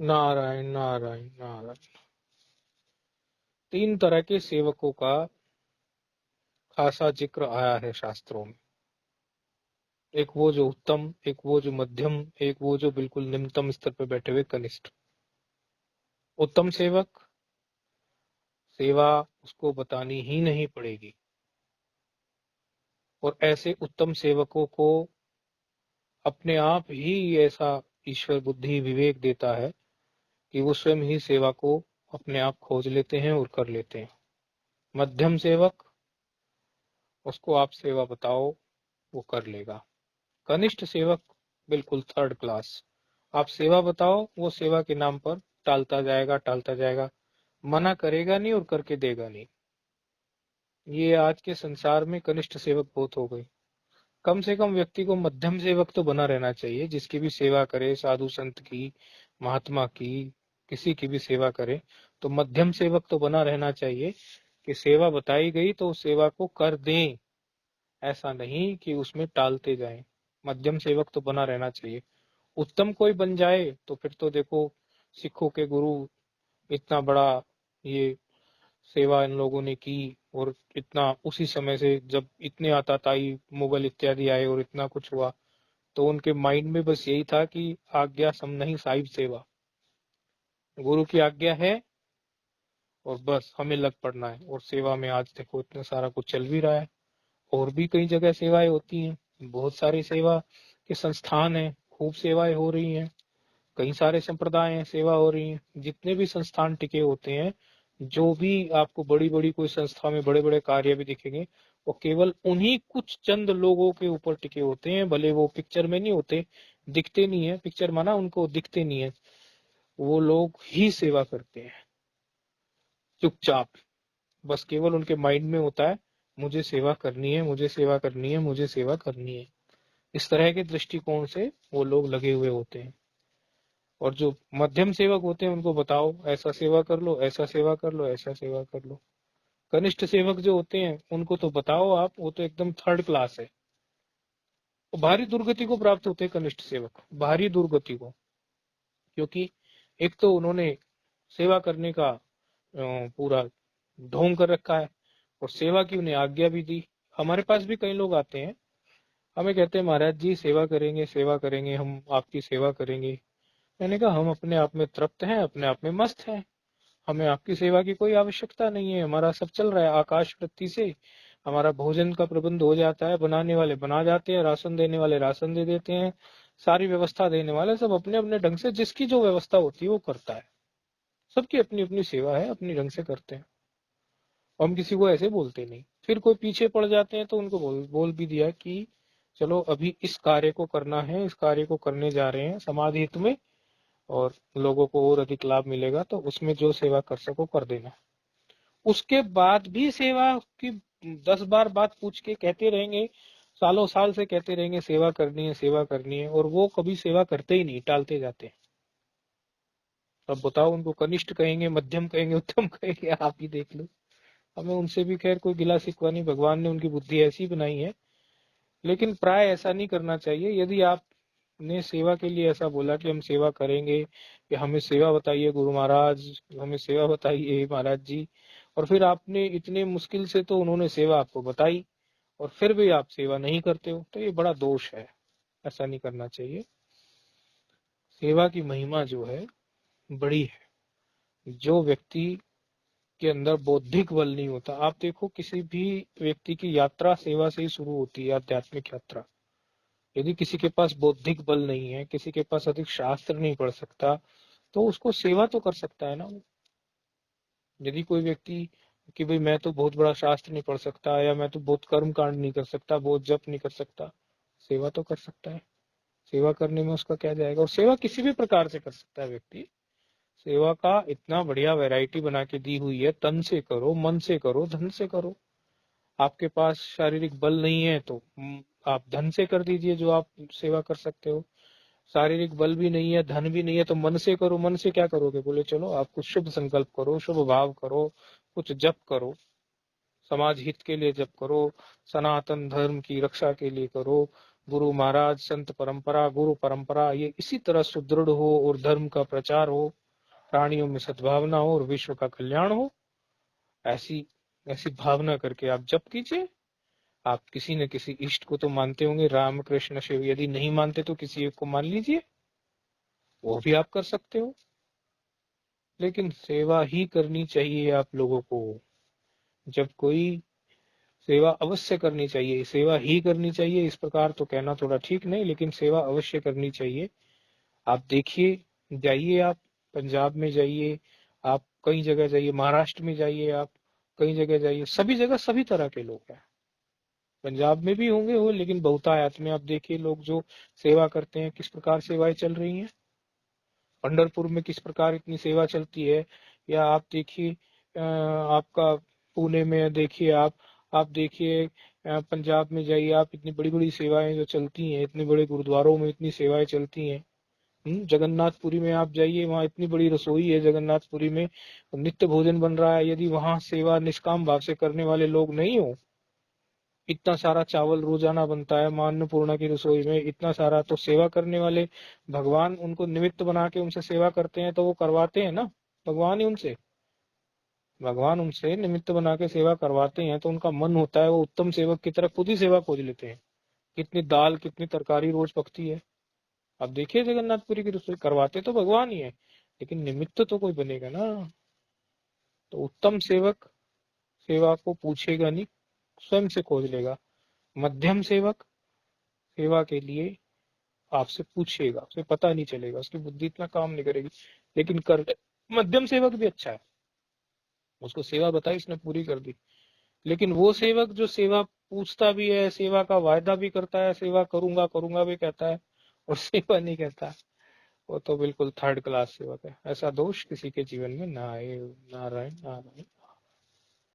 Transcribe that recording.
नारायण नारायण नारायण। तीन तरह के सेवकों का खासा जिक्र आया है शास्त्रों में। एक वो जो उत्तम, एक वो जो मध्यम, एक वो जो बिल्कुल निम्नतम स्तर पर बैठे हुए कनिष्ठ। उत्तम सेवक, सेवा उसको बतानी ही नहीं पड़ेगी, और ऐसे उत्तम सेवकों को अपने आप ही ऐसा ईश्वर बुद्धि विवेक देता है कि वो स्वयं ही सेवा को अपने आप खोज लेते हैं और कर लेते हैं। मध्यम सेवक, उसको आप सेवा बताओ वो कर लेगा। कनिष्ठ सेवक बिल्कुल थर्ड क्लास। आप सेवा बताओ, वो सेवा के नाम पर टालता जाएगा, मना करेगा नहीं और करके देगा नहीं। ये आज के संसार में कनिष्ठ सेवक बहुत हो गए। कम से कम व्यक्ति को मध्यम सेवक तो बना रहना चाहिए, जिसकी भी सेवा करे, साधु संत की, महात्मा की, किसी की भी सेवा करे, तो मध्यम सेवक तो बना रहना चाहिए कि सेवा बताई गई तो उस सेवा को कर दें, ऐसा नहीं कि उसमें टालते जाएं। मध्यम सेवक तो बना रहना चाहिए। उत्तम कोई बन जाए तो फिर तो देखो, सिखों के गुरु, इतना बड़ा ये सेवा इन लोगों ने की, और इतना उसी समय से जब इतने आताताई मुगल इत्यादि आए और इतना कुछ हुआ, तो उनके माइंड में बस यही था कि आज्ञा सम नहीं साहिब सेवा, गुरु की आज्ञा है और बस हमें लग पड़ना है। और सेवा में आज देखो इतना सारा कुछ चल भी रहा है, और भी कई जगह सेवाएं होती हैं, बहुत सारी सेवा के संस्थान हैं, खूब सेवाएं हो रही हैं, कई सारे संप्रदाय हैं, सेवा हो रही है। जितने भी संस्थान टिके होते हैं, जो भी आपको बड़ी बड़ी कोई संस्था में बड़े बड़े कार्य भी दिखेंगे, वो केवल उन्हीं कुछ चंद लोगों के ऊपर टिके होते हैं। भले वो पिक्चर में नहीं होते, दिखते नहीं है, पिक्चर माना उनको दिखते नहीं है, वो लोग ही सेवा करते हैं चुपचाप। बस केवल उनके माइंड में होता है, मुझे सेवा करनी है, मुझे सेवा करनी है, मुझे सेवा करनी है। इस तरह के दृष्टिकोण से वो लोग लगे हुए होते हैं। और जो मध्यम सेवक होते हैं उनको बताओ ऐसा सेवा कर लो, ऐसा सेवा कर लो, ऐसा सेवा कर लो। कनिष्ठ सेवक जो होते हैं उनको तो बताओ आप, वो तो एकदम थर्ड क्लास है। वो भारी दुर्गति को प्राप्त होते हैं कनिष्ठ सेवक, भारी दुर्गति को। क्योंकि एक तो उन्होंने सेवा करने का पूरा ढोंग कर रखा है, और सेवा की उन्हें आज्ञा भी दी। हमारे पास भी कई लोग आते हैं, हमें कहते हैं महाराज जी सेवा करेंगे, सेवा करेंगे, हम आपकी सेवा करेंगे। मैंने कहा हम अपने आप में तृप्त हैं, अपने आप में मस्त हैं, हमें आपकी सेवा की कोई आवश्यकता नहीं है। हमारा सब चल रहा है आकाश वृत्ति से, हमारा भोजन का प्रबंध हो जाता है, बनाने वाले बना जाते हैं, राशन देने वाले राशन दे देते हैं, सारी व्यवस्था देने वाले सब अपने अपने ढंग से जिसकी जो व्यवस्था होती है वो करता है। सबकी अपनी अपनी सेवा है, अपनी ढंग से करते हैं। हम किसी को ऐसे बोलते नहीं। फिर कोई पीछे पड़ जाते हैं तो उनको बोल भी दिया कि चलो अभी इस कार्य को करना है, इस कार्य को करने जा रहे हैं समाज हित में, और लोगों को और अधिक लाभ मिलेगा, तो उसमें जो सेवा कर सको कर देना। उसके बाद भी सेवा की 10 बार बात पूछ के कहते रहेंगे, सालों साल से कहते रहेंगे सेवा करनी है, सेवा करनी है, और वो कभी सेवा करते ही नहीं, टालते जाते हैं। अब बताओ उनको कनिष्ठ कहेंगे, मध्यम कहेंगे, उत्तम कहेंगे, आप ही देख लो। हमें उनसे भी खैर कोई गिला शिकवा नहीं, भगवान ने उनकी बुद्धि ऐसी बनाई है। लेकिन प्राय ऐसा नहीं करना चाहिए। यदि आपने सेवा के लिए ऐसा बोला कि हम सेवा करेंगे, कि हमें सेवा बताइए गुरु महाराज, हमें सेवा बताइए महाराज जी, और फिर आपने इतने मुश्किल से तो उन्होंने सेवा आपको बताई, और फिर भी आप सेवा नहीं करते हो, तो ये बड़ा दोष है। ऐसा नहीं करना चाहिए। सेवा की महिमा जो है बड़ी है। जो व्यक्ति के अंदर बौद्धिक बल नहीं होता, आप देखो किसी भी व्यक्ति की यात्रा सेवा से ही शुरू होती है, आध्यात्मिक यात्रा। यदि किसी के पास बौद्धिक बल नहीं है, किसी के पास अधिक शास्त्र नहीं पढ़ सकता, तो उसको सेवा तो कर सकता है ना। यदि कोई व्यक्ति कि भाई मैं तो बहुत बड़ा शास्त्र नहीं पढ़ सकता, या मैं तो बहुत कर्म कांड नहीं कर सकता, बहुत जप नहीं कर सकता, सेवा तो कर सकता है। सेवा करने में उसका क्या जाएगा। और सेवा किसी भी प्रकार से कर सकता है व्यक्ति। सेवा का इतना बढ़िया वैरायटी बना के दी हुई है, तन से करो, मन से करो, धन से करो। आपके पास शारीरिक बल नहीं है तो आप धन से कर दीजिए जो आप सेवा कर सकते हो। शारीरिक बल भी नहीं है, धन भी नहीं है, तो मन से करो। मन से क्या करोगे, बोले चलो आप कुछ शुभ संकल्प करो, शुभ भाव करो, कुछ जप करो, समाज हित के लिए जप करो, सनातन धर्म की रक्षा के लिए करो, गुरु महाराज, संत परंपरा, गुरु परंपरा ये इसी तरह सुदृढ़ हो और धर्म का प्रचार हो, प्राणियों में सद्भावना हो और विश्व का कल्याण हो। ऐसी ऐसी भावना करके आप जप कीजिए। आप किसी न किसी इष्ट को तो मानते होंगे, राम कृष्ण शिव, यदि नहीं मानते तो किसी एक को मान लीजिए, वो भी आप कर सकते हो। लेकिन सेवा ही करनी चाहिए आप लोगों को। जब कोई सेवा अवश्य करनी चाहिए, सेवा ही करनी चाहिए, इस प्रकार तो कहना थोड़ा ठीक नहीं, लेकिन सेवा अवश्य करनी चाहिए। आप देखिए, जाइए आप पंजाब में जाइए, आप कई जगह जाइए, महाराष्ट्र में जाइए, आप कई जगह जाइए, सभी जगह सभी तरह के लोग हैं। पंजाब में भी होंगे वो, लेकिन बहुतायत में आप देखिए लोग जो सेवा करते हैं, किस प्रकार सेवाएं चल रही हैं। पंढरपुर में किस प्रकार इतनी सेवा चलती है। या आप देखिए आपका पुणे में देखिए, आप देखिए पंजाब में जाइए आप, इतनी बड़ी बड़ी सेवाएं जो चलती हैं, इतने बड़े गुरुद्वारों में इतनी सेवाएं चलती हैं। जगन्नाथपुरी में आप जाइए, वहाँ इतनी बड़ी रसोई है जगन्नाथपुरी में, नित्य भोजन बन रहा है। यदि वहाँ सेवा निष्काम भाव से करने वाले लोग नहीं हो, इतना सारा चावल रोजाना बनता है मां अन्नपूर्णा की रसोई में, इतना सारा, तो सेवा करने वाले भगवान उनको निमित्त बना के उनसे सेवा करते हैं, तो वो करवाते हैं ना, भगवान ही उनसे, भगवान उनसे निमित्त बना के सेवा करवाते हैं, तो उनका मन होता है वो उत्तम सेवक की तरह खुद ही सेवा खोज लेते हैं। कितनी दाल कितनी तरकारी रोज पकती है। अब देखिए जगन्नाथपुरी की रसोई, करवाते तो भगवान ही है, लेकिन निमित्त तो कोई बनेगा ना। तो उत्तम सेवक सेवा को पूछेगा नहीं, स्वयं से खोज लेगा। मध्यम सेवक सेवा के लिए आपसे पूछेगा, उसे पता नहीं चलेगा, उसकी बुद्धि इतना काम नहीं करेगी, लेकिन कर मध्यम सेवक भी अच्छा है, उसको सेवा बताई उसने पूरी कर दी। लेकिन वो सेवक जो सेवा पूछता भी है, सेवा का वायदा भी करता है, सेवा करूंगा करूंगा भी कहता है और सेवा नहीं करता, वो तो बिल्कुल थर्ड क्लास सेवक है। ऐसा दोष किसी के जीवन में ना आए। नारायण नारायण।